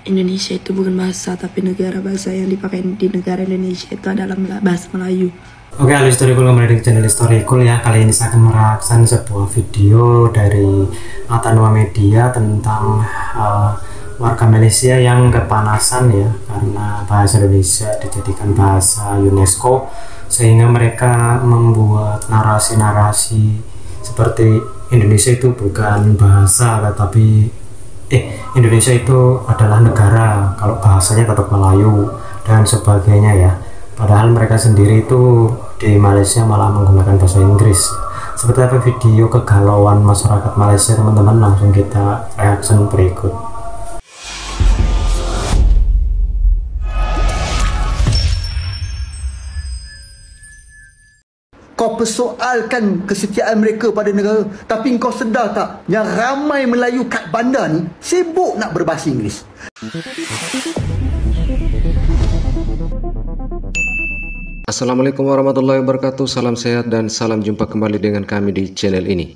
Indonesia itu bukan bahasa, tapi negara. Bahasa yang dipakai di negara Indonesia itu adalah bahasa Melayu. Oke, halo Historikul, kembali di channel Historikul ya. Kali ini saya akan mereaksi sebuah video dari Atanua Media tentang warga Malaysia yang kepanasan ya karena bahasa Indonesia dijadikan bahasa UNESCO, sehingga mereka membuat narasi-narasi seperti Indonesia itu bukan bahasa tetapi Indonesia itu adalah negara, kalau bahasanya tetap Melayu dan sebagainya ya. Padahal mereka sendiri itu di Malaysia malah menggunakan bahasa Inggris. Seperti apa video kegalauan masyarakat Malaysia, teman-teman? Langsung kita reaction berikut. Kau persoalkan kesetiaan mereka pada negara, tapi kau sedar tak yang ramai Melayu kat bandar ni sibuk nak berbahasa Inggeris. Assalamualaikum warahmatullahi wabarakatuh. Salam sehat dan salam jumpa kembali dengan kami di channel ini.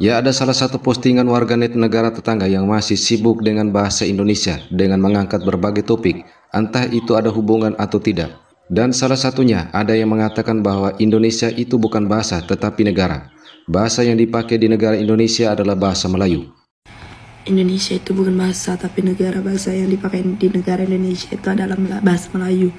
Ya, ada salah satu postingan warganet negara tetangga yang masih sibuk dengan bahasa Indonesia dengan mengangkat berbagai topik, entah itu ada hubungan atau tidak. Dan salah satunya ada yang mengatakan bahwa Indonesia itu bukan bahasa tetapi negara. Bahasa yang dipakai di negara Indonesia adalah bahasa Melayu. Indonesia itu bukan bahasa, tapi negara. Bahasa yang dipakai di negara Indonesia itu adalah bahasa Melayu.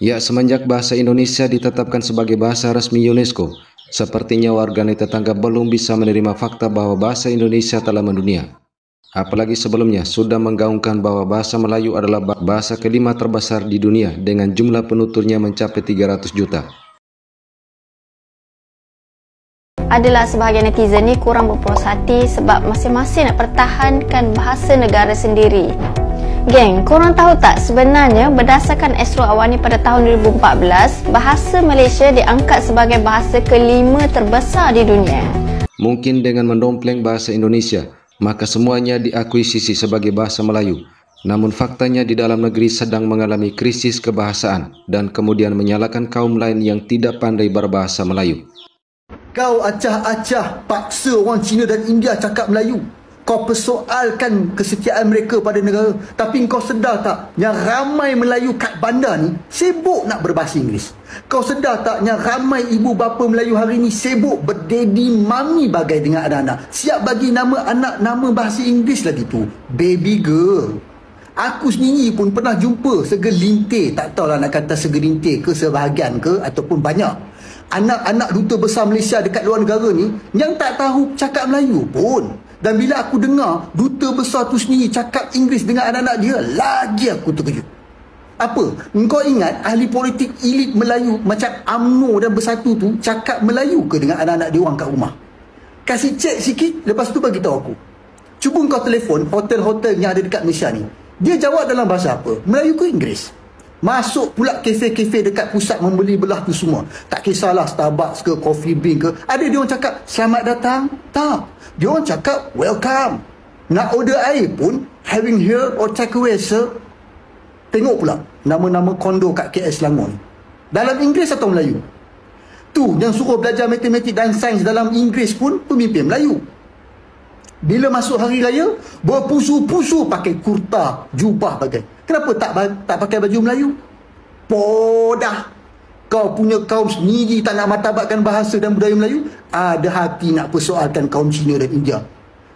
Ya, semenjak bahasa Indonesia ditetapkan sebagai bahasa resmi UNESCO, sepertinya warganet tetangga belum bisa menerima fakta bahwa bahasa Indonesia telah mendunia. Apalagi sebelumnya sudah menggaungkan bahwa bahasa Melayu adalah bahasa kelima terbesar di dunia dengan jumlah penuturnya mencapai 300 juta. Adalah sebahagian netizen ni kurang berpuas hati sebab masing-masing nak pertahankan bahasa negara sendiri. Geng, korang tahu tak sebenarnya berdasarkan Astro Awani pada tahun 2014, bahasa Malaysia diangkat sebagai bahasa kelima terbesar di dunia. Mungkin dengan mendompleng bahasa Indonesia, maka semuanya diakuisisi sebagai bahasa Melayu. Namun faktanya di dalam negeri sedang mengalami krisis kebahasaan dan kemudian menyalahkan kaum lain yang tidak pandai berbahasa Melayu. Kau acah-acah paksa orang Cina dan India cakap Melayu. Kau persoalkan kesetiaan mereka pada negara, tapi kau sedar tak yang ramai Melayu kat bandar ni sibuk nak berbahasa Inggeris. Kau sedar tak yang ramai ibu bapa Melayu hari ni sibuk berdaddy mami bagai dengan anak-anak, siap bagi nama anak nama bahasa Inggeris lagi tu, baby girl. Aku sendiri pun pernah jumpa segelintir, tak tahulah nak kata segelintir ke sebahagian ke ataupun banyak, anak-anak duta besar Malaysia dekat luar negara ni yang tak tahu cakap Melayu pun. Dan bila aku dengar duta besar tu sendiri cakap Inggeris dengan anak-anak dia, lagi aku terkejut. Apa? Engkau ingat ahli politik elit Melayu macam UMNO dan Bersatu tu cakap Melayu ke dengan anak-anak dia orang kat rumah? Kasih cek sikit, lepas tu bagi tahu aku. Cuba kau telefon hotel-hotel yang ada dekat Malaysia ni. Dia jawab dalam bahasa apa? Melayu ke Inggeris? Masuk pula kafe-kafe dekat pusat membeli belah tu semua. Tak kisahlah Starbucks ke Coffee Bean ke. Ada dia orang cakap selamat datang? Tak. Dia orang cakap welcome. Nak order air pun having here or take away sir. Tengok pula nama-nama kondo kat KL Selangor ni. Dalam Inggeris atau Melayu? Tu yang suruh belajar matematik dan sains dalam Inggeris pun pemimpin Melayu. Bila masuk hari raya, berpusu-pusu pakai kurta, jubah bagai. Kenapa tak pakai baju Melayu? Podah. Kau punya kaum sendiri tak nak martabatkan bahasa dan budaya Melayu, ada hati nak persoalkan kaum Cina dan India.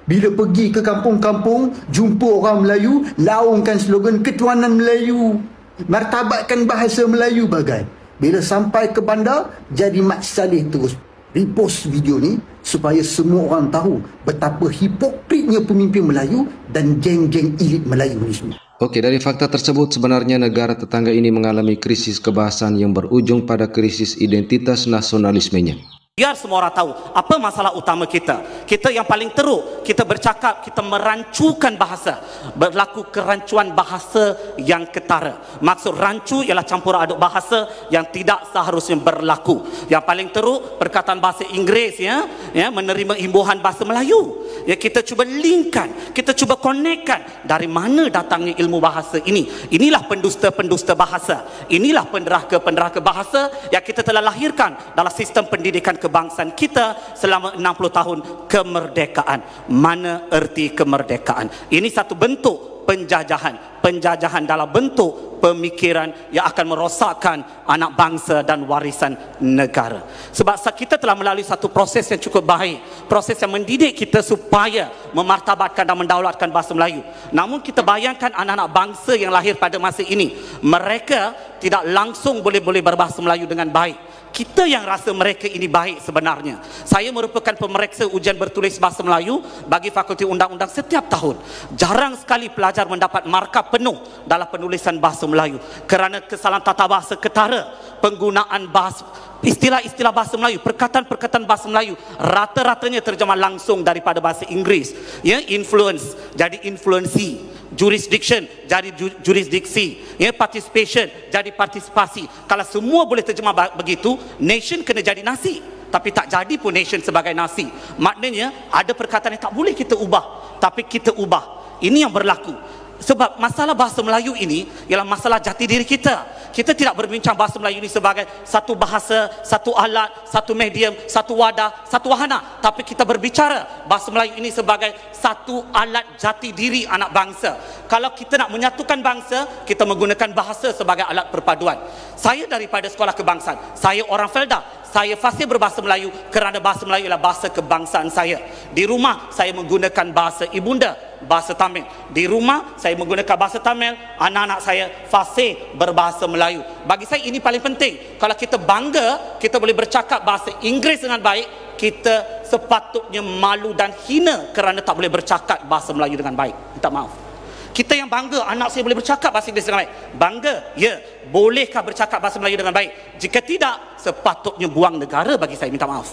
Bila pergi ke kampung-kampung, jumpa orang Melayu, laungkan slogan ketuanan Melayu, martabatkan bahasa Melayu bagai. Bila sampai ke bandar, jadi Mat Saleh terus repost video ni supaya semua orang tahu betapa hipokritnya pemimpin Melayu dan geng-geng elit Melayu ni semua. Oke, dari fakta tersebut sebenarnya negara tetangga ini mengalami krisis kebahasaan yang berujung pada krisis identitas nasionalismenya. Biar semua orang tahu apa masalah utama kita. Kita yang paling teruk, kita bercakap, kita merancukan bahasa. Berlaku kerancuan bahasa yang ketara. Maksud rancu ialah campur aduk bahasa yang tidak seharusnya berlaku. Yang paling teruk, perkataan bahasa Inggeris ya menerima imbuhan bahasa Melayu. Ya, kita cuba linkkan, kita cuba konekkan dari mana datangnya ilmu bahasa ini. Inilah pendusta-pendusta bahasa. Inilah penderhaka-penderhaka bahasa yang kita telah lahirkan dalam sistem pendidikan kebangsaan kita selama 60 tahun kemerdekaan. Mana erti kemerdekaan? Ini satu bentuk penjajahan dalam bentuk pemikiran yang akan merosakkan anak bangsa dan warisan negara. Sebab kita telah melalui satu proses yang cukup baik, proses yang mendidik kita supaya memartabatkan dan mendaulatkan bahasa Melayu. Namun kita bayangkan anak-anak bangsa yang lahir pada masa ini, mereka tidak langsung boleh berbahasa Melayu dengan baik. Kita yang rasa mereka ini baik sebenarnya. Saya merupakan pemeriksa ujian bertulis bahasa Melayu bagi Fakulti Undang-Undang setiap tahun. Jarang sekali pelajar mendapat markah penuh dalam penulisan bahasa Melayu kerana kesalahan tata bahasa ketara, penggunaan bahasa, istilah-istilah bahasa Melayu, perkataan-perkataan bahasa Melayu rata-ratanya terjemah langsung daripada bahasa Inggeris. Ya, influence jadi influensi, jurisdiction jadi jurisdiksi, ya, participation jadi partisipasi. Kalau semua boleh terjemah begitu, nation kena jadi nasi. Tapi tak jadi pun nation sebagai nasi. Maknanya ada perkataan yang tak boleh kita ubah, tapi kita ubah. Ini yang berlaku. Sebab masalah bahasa Melayu ini ialah masalah jati diri kita. Kita tidak berbincang bahasa Melayu ini sebagai satu bahasa, satu alat, satu medium, satu wadah, satu wahana. Tapi kita berbicara bahasa Melayu ini sebagai satu alat jati diri anak bangsa. Kalau kita nak menyatukan bangsa, kita menggunakan bahasa sebagai alat perpaduan. Saya daripada sekolah kebangsaan, saya orang Felda. Saya fasih berbahasa Melayu kerana bahasa Melayu adalah bahasa kebangsaan saya. Di rumah saya menggunakan bahasa ibunda, bahasa Tamil. Di rumah saya menggunakan bahasa Tamil, anak-anak saya fasih berbahasa Melayu. Bagi saya ini paling penting. Kalau kita bangga kita boleh bercakap bahasa Inggeris dengan baik, kita sepatutnya malu dan hina kerana tak boleh bercakap bahasa Melayu dengan baik. Minta maaf. Kita yang bangga anak saya boleh bercakap bahasa Inggeris dengan baik. Bangga, ya. Bolehkah bercakap bahasa Melayu dengan baik? Jika tidak, sepatutnya buang negara bagi saya. Minta maaf.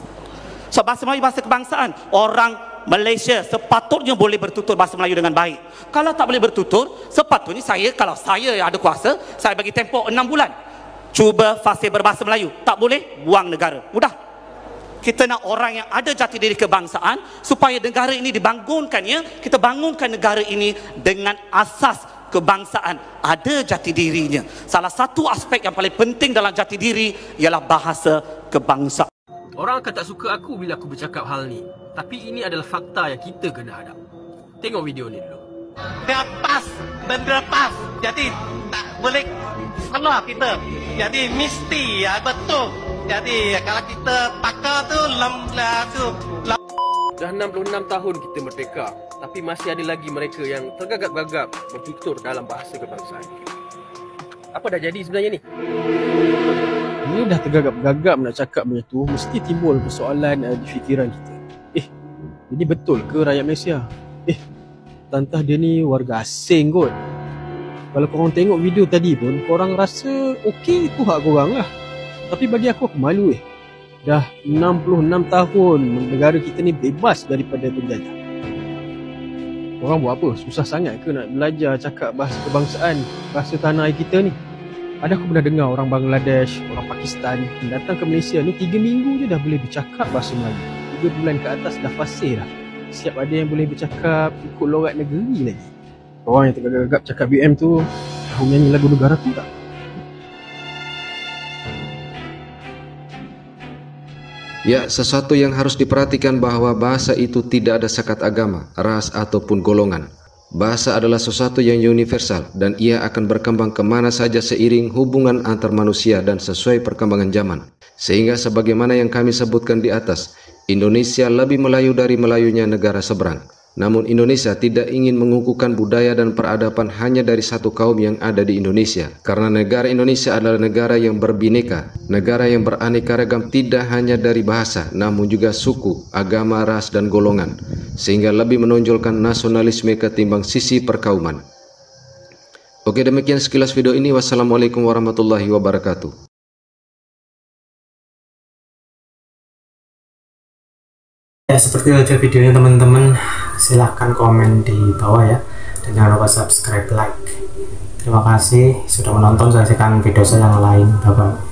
So bahasa Melayu bahasa kebangsaan. Orang Malaysia sepatutnya boleh bertutur bahasa Melayu dengan baik. Kalau tak boleh bertutur, sepatutnya kalau saya yang ada kuasa, saya bagi tempoh 6 bulan. Cuba fasih berbahasa Melayu. Tak boleh, buang negara. Mudah. Kita nak orang yang ada jati diri kebangsaan supaya negara ini dibangunkannya. Kita bangunkan negara ini dengan asas kebangsaan, ada jati dirinya. Salah satu aspek yang paling penting dalam jati diri ialah bahasa kebangsaan. Orang akan tak suka aku bila aku bercakap hal ni, tapi ini adalah fakta yang kita kena hadap. Tengok video ni dulu. Benda pas, jadi tak boleh salah kita. Jadi mesti ya betul. Jadi kalau kita pakar tu dah 66 tahun kita merdeka, tapi masih ada lagi mereka yang tergagap-gagap bertutur dalam bahasa kebangsaan. Apa dah jadi sebenarnya ni? Ini dah tergagap-gagap nak cakap macam tu, mesti timbul persoalan di fikiran kita. Jadi betul ke rakyat Malaysia? Tantah dia ni warga asing kot. Kalau korang tengok video tadi pun, korang rasa okey, itu hak korang lah. Tapi bagi aku malu dah 66 tahun negara kita ni bebas daripada penjajah. Korang buat apa? Susah sangat ke nak belajar cakap bahasa kebangsaan, bahasa tanah air kita ni? Ada aku pernah dengar orang Bangladesh, orang Pakistan datang ke Malaysia ni 3 minggu je dah boleh bercakap bahasa Melayu. 3 bulan ke atas dah fasih dah. Siap ada yang boleh bercakap ikut logat negeri lagi. Orang yang tergagap cakap BM tu tahu nyanyi lagu negara tu tak? Ya, sesuatu yang harus diperhatikan bahwa bahasa itu tidak ada sekat agama, ras ataupun golongan. Bahasa adalah sesuatu yang universal dan ia akan berkembang kemana saja seiring hubungan antar manusia dan sesuai perkembangan zaman. Sehingga sebagaimana yang kami sebutkan di atas, Indonesia lebih Melayu dari Melayunya negara seberang. Namun Indonesia tidak ingin mengukuhkan budaya dan peradaban hanya dari satu kaum yang ada di Indonesia. Karena negara Indonesia adalah negara yang berbineka, negara yang beraneka ragam tidak hanya dari bahasa, namun juga suku, agama, ras, dan golongan. Sehingga lebih menonjolkan nasionalisme ketimbang sisi perkauman. Oke, demikian sekilas video ini. Wassalamualaikum warahmatullahi wabarakatuh. Ya, seperti itu aja videonya teman-teman. Silahkan komen di bawah ya, dan jangan lupa subscribe, like. Terima kasih sudah menonton. Saksikan video saya yang lain. Bye bye.